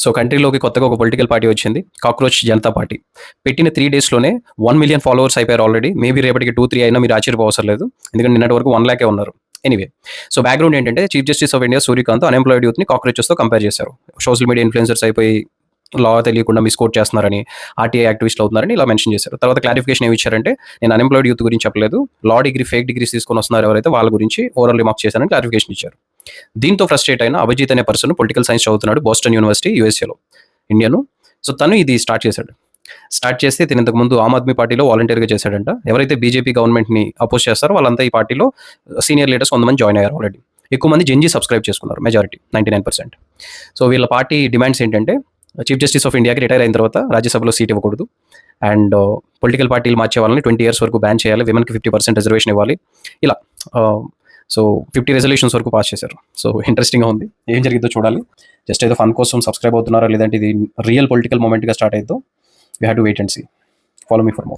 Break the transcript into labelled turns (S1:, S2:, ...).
S1: So కంట్రీలోకి కొత్తగా ఒక political party వచ్చింది, కాక్రోచ్ జనతా పార్టీ. పెట్టిన 3 డేస్‌లోనే 1 మిలియన్ ఫాలోవర్స్ అయిపోయారు ఆల్రెడీ. మేబీ రేపటికి 2, 3 అయినా మీరు ఆశ్చర్యపోవసరం లేదు. ఎందుకంటే నిన్నటి వరకు 1 లాఖే ఉన్నారు. ఎనీవే, సో బ్యాక్‌గ్రౌండ్ ఏంటంటే chief justice of India Surya Kant unemployed యూత్‌ని కాక్రోచెస్‌తో కంపేర్ చేశారు. సోషల్ మీడియా ఇన్‌ఫ్లుయెన్సర్స్ అయిపోయి లా తెలియకుండా మిస్‌కోట్ చేస్తున్నారని, ఆర్‌టీఐ యాక్టివిస్ట్‌లు అవుతున్నారని ఇలా మెన్షన్ చేశారు. తర్వాత క్లారిఫికేషన్ ఏమి ఇచ్చారంటే, నేను అన్‌ఎంప్లాయిడ్ యూత్ గురించి చెప్పలేదు. లా డిగ్రీ, ఫేక్ డిగ్రీస్ తీసుకొని వస్తున్నారు ఎవరైతే వాళ్ళ గురించి ఓవరాల్ రిమార్క్ చేశానని క్లారిఫికేషన్ ఇచ్చారు. దీంతో ఫ్రస్ట్రేట్ అయిన అభిజిత్ అనే పర్సన్ పొలిటికల్ సైన్స్ చదువుతున్నాడు బోస్టన్ యూనివర్సిటీ యూఎస్ఏలో, ఇండియను. సో తను ఇది స్టార్ట్ చేశాడు. స్టార్ట్ చేస్తే తిను ఇంతకుముందు ఆమ్ ఆద్మీ పార్టీలో వాలంటీర్గా చేశాడంట. ఎవరైతే బీజేపీ గవర్నమెంట్ని అపోజ్ చేస్తారో వాళ్ళంతా ఈ పార్టీలో సీనియర్ లీడర్స్ కొంతమంది జాయిన్ అయ్యారు ఆల్రెడీ. ఎక్కువ మంది జెన్జీ సబ్స్క్రైబ్ చేసుకున్నారు, మెజారిటీ 99%. సో వీళ్ళ పార్టీ డిమాండ్స్ ఏంటంటే, చీఫ్ జస్టిస్ ఆఫ్ ఇండియాకి రిటైర్ అయిన తర్వాత రాజ్యసభలో సీట్ ఇవ్వకూడదు, అండ్ పొలిటికల్ పార్టీలు మార్చే వాళ్ళని 20 ఇయర్స్ వరకు బ్యాన్ చేయాలి, విమెన్కి 50% రిజర్వేషన్ ఇవ్వాలి, ఇలా. సో 50 రెజల్యూషన్స్ వరకు పాస్ చేశారు. సో ఇంట్రెస్టింగ్గా ఉంది, ఏం జరిగిందో చూడాలి. జస్ట్ ఏదో ఫన్ కోసం సబ్స్క్రైబ్ అవుతున్నారా లేదంటే ఇది రియల్ పొలిటికల్ మూమెంట్గా స్టార్ట్ అయిద్దో, we have to wait and see. Follow me for more.